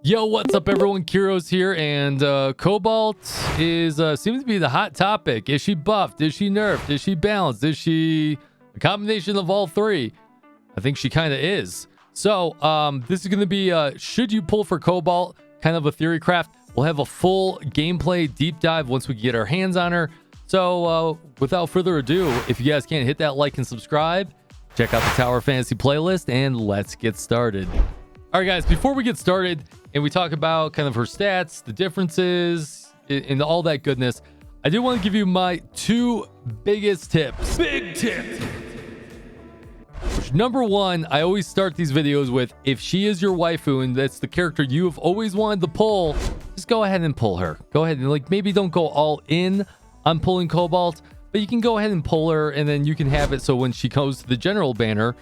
Yo, what's up, everyone? Kyrios here, and Cobalt is seems to be the hot topic. Is she buffed? Is she nerfed? Is she balanced? Is she a combination of all three? I think she kind of is. So this is going to be should you pull for Cobalt, kind of a theory craft. We'll have a full gameplay deep dive once we get our hands on her. So without further ado, if you guys can't hit that like and subscribe, check out the Tower Fantasy playlist, and let's get started. All right, guys, before we get started and we talk about kind of her stats, the differences, and all that goodness, I do want to give you my two biggest tips. Big tip. Number one, I always start these videos with, if she is your waifu and that's the character you have always wanted to pull, just go ahead and pull her. Go ahead and maybe don't go all in on pulling Cobalt, but you can go ahead and pull her, and then you can have it so when she goes to the general banner,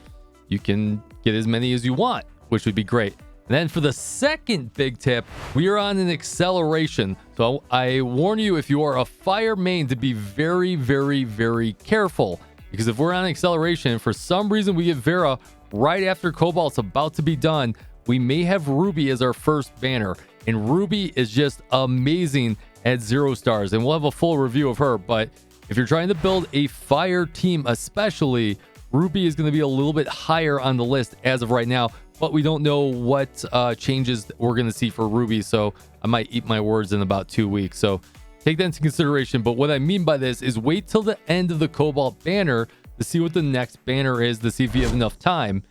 you can get as many as you want, which would be great. And then for the second big tip, we are on an acceleration. So I warn you, if you are a fire main, to be very, very, very careful. Because if we're on acceleration and for some reason we get Vera right after Cobalt's about to be done, we may have Ruby as our first banner. And Ruby is just amazing at 0 stars. And we'll have a full review of her. But if you're trying to build a fire team especially, Ruby is going to be a little bit higher on the list as of right now. But we don't know what changes we're going to see for Ruby. So I might eat my words in about 2 weeks. So take that into consideration. But what I mean by this is wait till the end of the Cobalt banner to see what the next banner is, to see if you have enough time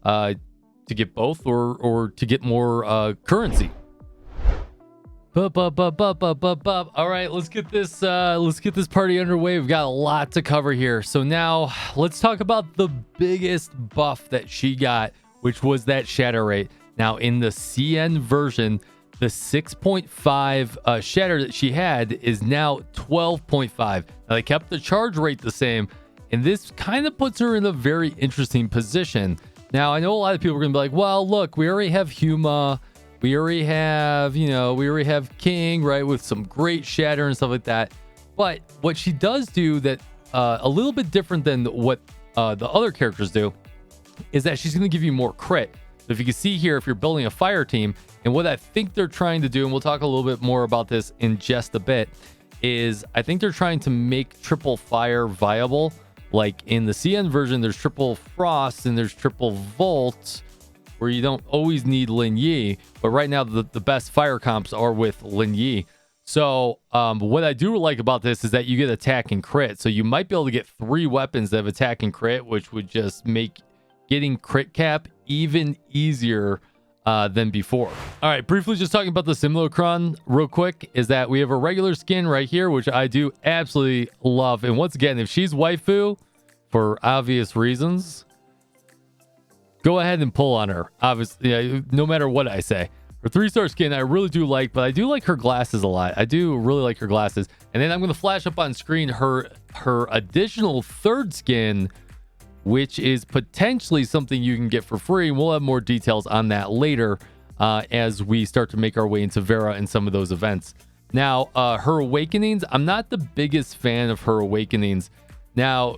to get both or to get more currency. All right, let's get this party underway. We've got a lot to cover here. So now let's talk about the biggest buff that she got, which was that shatter rate. Now in the CN version, the 6.5 shatter that she had is now 12.5. Now they kept the charge rate the same, and this kind of puts her in a very interesting position. Now I know a lot of people are gonna be like, well, look, we already have Huma, we already have King, right, with some great shatter and stuff like that. But what she does do that a little bit different than what the other characters do is that she's going to give you more crit. So if you can see here, if you're building a fire team, and what I think they're trying to do, and we'll talk a little bit more about this in just a bit, is I think they're trying to make triple fire viable. Like in the CN version, there's triple frost and there's triple volt, where you don't always need Lin Yi, but right now the best fire comps are with Lin Yi. So what I do like about this is that you get attack and crit. So you might be able to get 3 weapons that have attack and crit, which would just make getting crit cap even easier than before. All right, briefly just talking about the Simulacron real quick, is that we have a regular skin right here, which I do absolutely love. And once again, if she's waifu, for obvious reasons, go ahead and pull on her. Obviously, no matter what I say. Her 3-star skin I really do like, but I do like her glasses a lot. I do really like her glasses. And then I'm going to flash up on screen her additional 3rd skin, which is potentially something you can get for free. We'll have more details on that later as we start to make our way into Vera and some of those events. Now, her awakenings, I'm not the biggest fan of her awakenings. Now,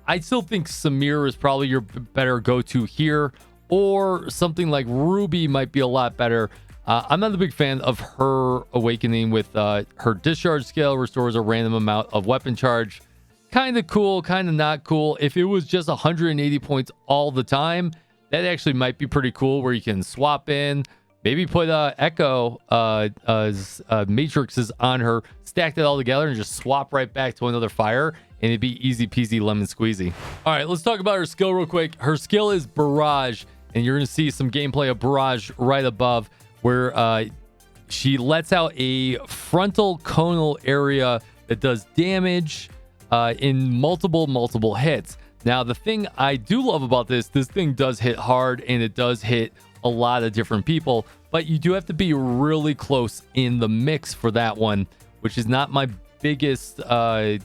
I still think Samir is probably your better go-to here, or something like Ruby might be a lot better. I'm not a big fan of her awakening with her discharge scale restores a random amount of weapon charge. Kind of cool, kind of not cool. If it was just 180 points all the time, that actually might be pretty cool, where you can swap in, maybe put Echo matrices on her, stack that all together, and just swap right back to another fire, and it'd be easy peasy lemon squeezy. All right, let's talk about her skill real quick. Her skill is Barrage, and you're going to see some gameplay of Barrage right above, where she lets out a frontal conal area that does damage in multiple hits. Now, the thing I do love about this thing does hit hard, and it does hit a lot of different people, but you do have to be really close in the mix for that one, which is not my biggest I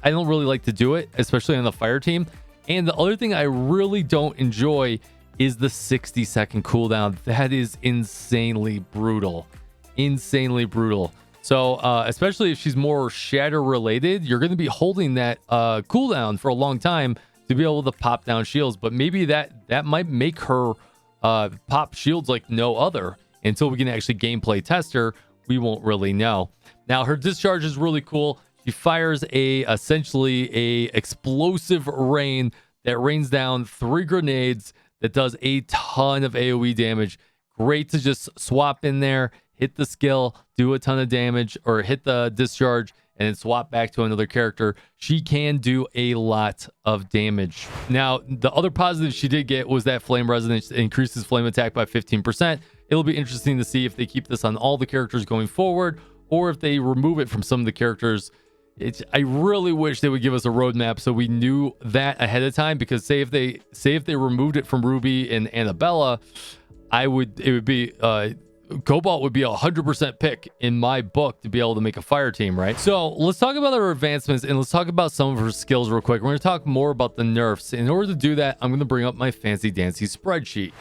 don't really like to do it, especially on the fire team. And the other thing I really don't enjoy is the 60-second cooldown. That is insanely brutal. So especially if she's more shatter related, you're going to be holding that cooldown for a long time to be able to pop down shields. But maybe that might make her pop shields like no other. Until we can actually gameplay test her, we won't really know. Now, her discharge is really cool. She fires essentially a explosive rain that rains down 3 grenades that does a ton of AoE damage. Great to just swap in there, hit the skill, do a ton of damage, or hit the discharge, and then swap back to another character. She can do a lot of damage. Now, the other positive she did get was that Flame Resonance increases flame attack by 15%. It'll be interesting to see if they keep this on all the characters going forward, or if they remove it from some of the characters. I really wish they would give us a roadmap so we knew that ahead of time, because say if they removed it from Ruby and Annabella, Cobalt would be a 100% pick in my book to be able to make a fire team, right? So let's talk about her advancements, and let's talk about some of her skills real quick. We're going to talk more about the nerfs. In order to do that, I'm going to bring up my fancy dancy spreadsheet.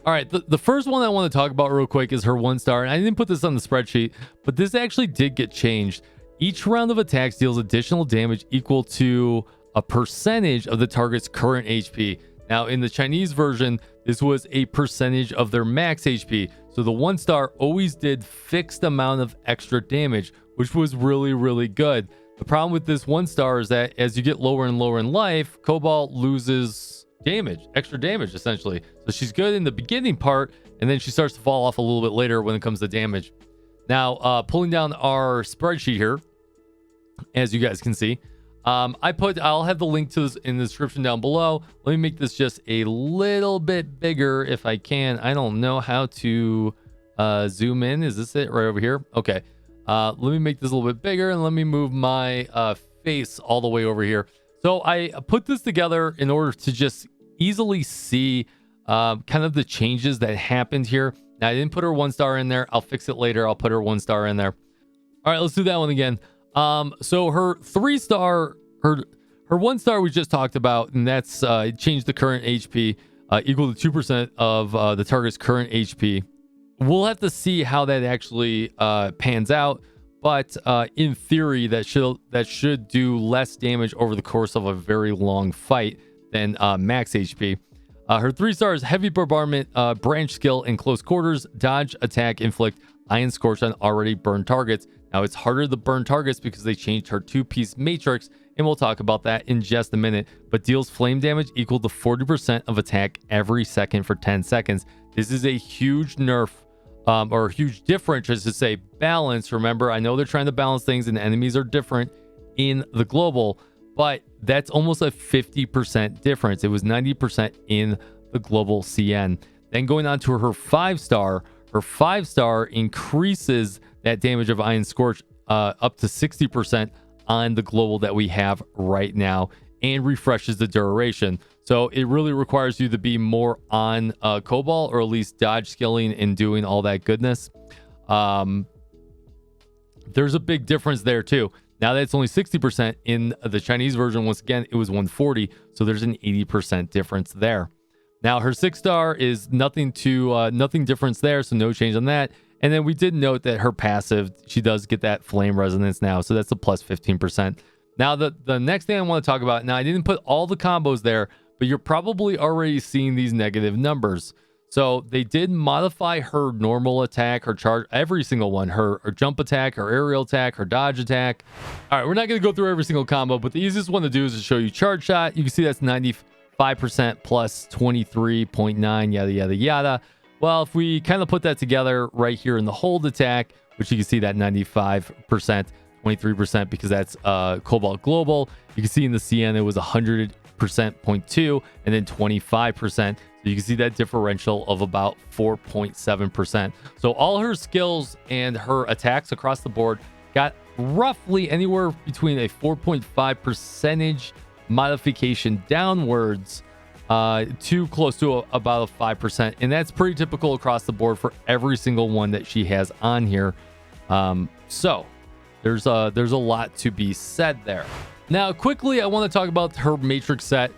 All right, the first one I want to talk about real quick is her 1-star, and I didn't put this on the spreadsheet, but this actually did get changed. Each round of attacks deals additional damage equal to a percentage of the target's current HP. Now, in the Chinese version, this was a percentage of their max HP. So the 1-star always did fixed amount of extra damage, which was really, really good. The problem with this 1-star is that as you get lower and lower in life, Cobalt loses extra damage, essentially. So she's good in the beginning part, and then she starts to fall off a little bit later when it comes to damage. Now, pulling down our spreadsheet here, as you guys can see, I'll have the link to this in the description down below. Let me make this just a little bit bigger if I can. I don't know how to zoom in. Is this it right over here? Okay. Let me make this a little bit bigger, and let me move my face all the way over here. So I put this together in order to just easily see kind of the changes that happened here. Now, I didn't put her 1-star in there. I'll fix it later. I'll put her 1-star in there. All right, let's do that one again. So her 3-star, her 1-star we just talked about, and that's changed the current HP equal to 2% of the target's current HP. We'll have to see how that actually pans out, but in theory, that should do less damage over the course of a very long fight than max HP. Her 3-star is heavy bombardment, branch skill in close quarters, dodge, attack, inflict, iron scorch on already burned targets. Now, it's harder to burn targets because they changed her 2-piece matrix, and we'll talk about that in just a minute, but deals flame damage equal to 40% of attack every second for 10 seconds. This is a huge nerf, or a huge difference, as to say balance. Remember, I know they're trying to balance things and enemies are different in the global, but that's almost a 50% difference. It was 90% in the global CN. Then going on to her 5-star, her 5-star increases that damage of Iron Scorch up to 60% on the global that we have right now, and refreshes the duration. So it really requires you to be more on Cobalt, or at least dodge skilling and doing all that goodness. There's a big difference there too. Now that's only 60% in the Chinese version. Once again, it was 140, so there's an 80% difference there. Now her 6-star is nothing difference there, so no change on that. And then we did note that her passive, she does get that flame resonance now, so that's a plus 15%. Now the next thing I want to talk about, now I didn't put all the combos there, but you're probably already seeing these negative numbers. So they did modify her normal attack, her charge, every single one, her jump attack, her aerial attack, her dodge attack. All right, we're not going to go through every single combo, but the easiest one to do is to show you charge shot. You can see that's 95% plus 23.9, yada, yada, yada. Well, if we kind of put that together right here in the hold attack, which you can see that 95%, 23%, because that's Cobalt Global. You can see in the CN, it was 100%, 0.2, and then 25%. So you can see that differential of about 4.7%. So all her skills and her attacks across the board got roughly anywhere between a 4.5 percentage modification downwards to close to about a 5%. And that's pretty typical across the board for every single one that she has on here. So there's a lot to be said there. Now, quickly, I want to talk about her matrix set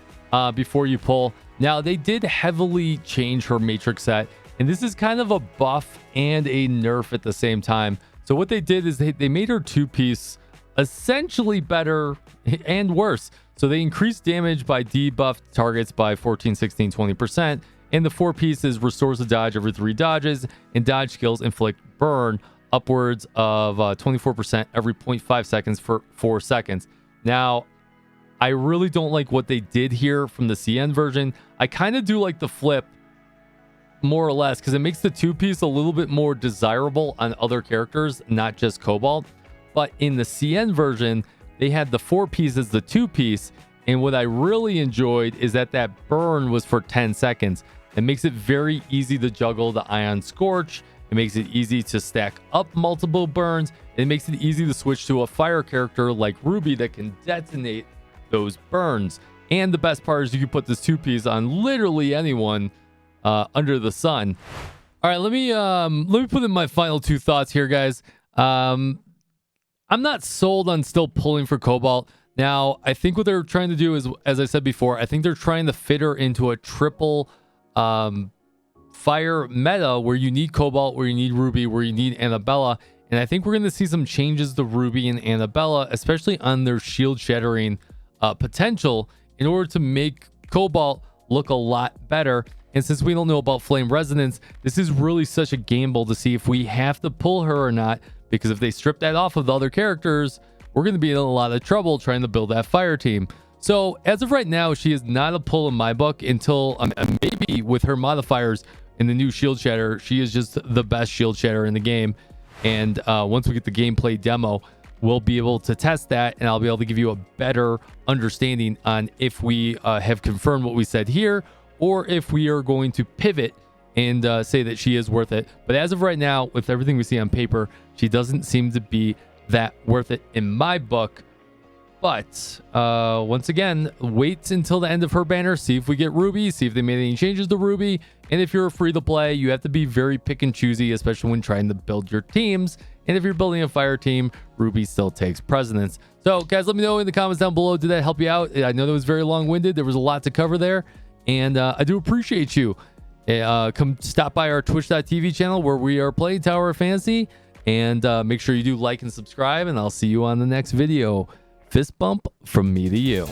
before you pull. Now, they did heavily change her matrix set, and this is kind of a buff and a nerf at the same time. So what they did is they made her 2-piece essentially better and worse. So they increased damage by debuffed targets by 14, 16, 20%, And the 4 pieces restores a dodge every 3 dodges, and dodge skills inflict burn upwards of 24% every 0.5 seconds for 4 seconds. Now, I really don't like what they did here from the CN version. I kind of do like the flip more or less because it makes the 2-piece a little bit more desirable on other characters, not just Cobalt. But in the CN version, they had the 4 pieces, the 2-piece, and what I really enjoyed is that burn was for 10 seconds. It makes it very easy to juggle the Ion Scorch. It makes it easy to stack up multiple burns. It makes it easy to switch to a fire character like Ruby that can detonate those burns. And the best part is you can put this 2-piece on literally anyone under the sun. All right, let me put in my final 2 thoughts here, guys. I'm not sold on still pulling for Cobalt. Now, I think what they're trying to do is, as I said before, I think they're trying to fit her into a triple fire meta where you need Cobalt, where you need Ruby, where you need Annabella. And I think we're going to see some changes to Ruby and Annabella, especially on their shield shattering potential, in order to make Cobalt look a lot better. And since we don't know about Flame Resonance, this is really such a gamble to see if we have to pull her or not, because if they strip that off of the other characters, we're going to be in a lot of trouble trying to build that fire team. So as of right now, she is not a pull in my book until maybe with her modifiers in the new shield shatter, she is just the best shield shatter in the game. And once we get the gameplay demo, we'll be able to test that, and I'll be able to give you a better understanding on if we have confirmed what we said here, or if we are going to pivot and say that she is worth it. But as of right now, with everything we see on paper, she doesn't seem to be that worth it in my book. But once again, wait until the end of her banner, see if we get Ruby, see if they made any changes to Ruby. And if you're free to play, you have to be very pick and choosy, especially when trying to build your teams. And if you're building a fire team, Ruby still takes precedence. So guys, let me know in the comments down below, did that help you out? I know that was very long-winded. There was a lot to cover there, and I do appreciate you. Come stop by our twitch.tv channel where we are playing Tower of Fantasy, and make sure you do like and subscribe, and I'll see you on the next video. Fist bump from me to you.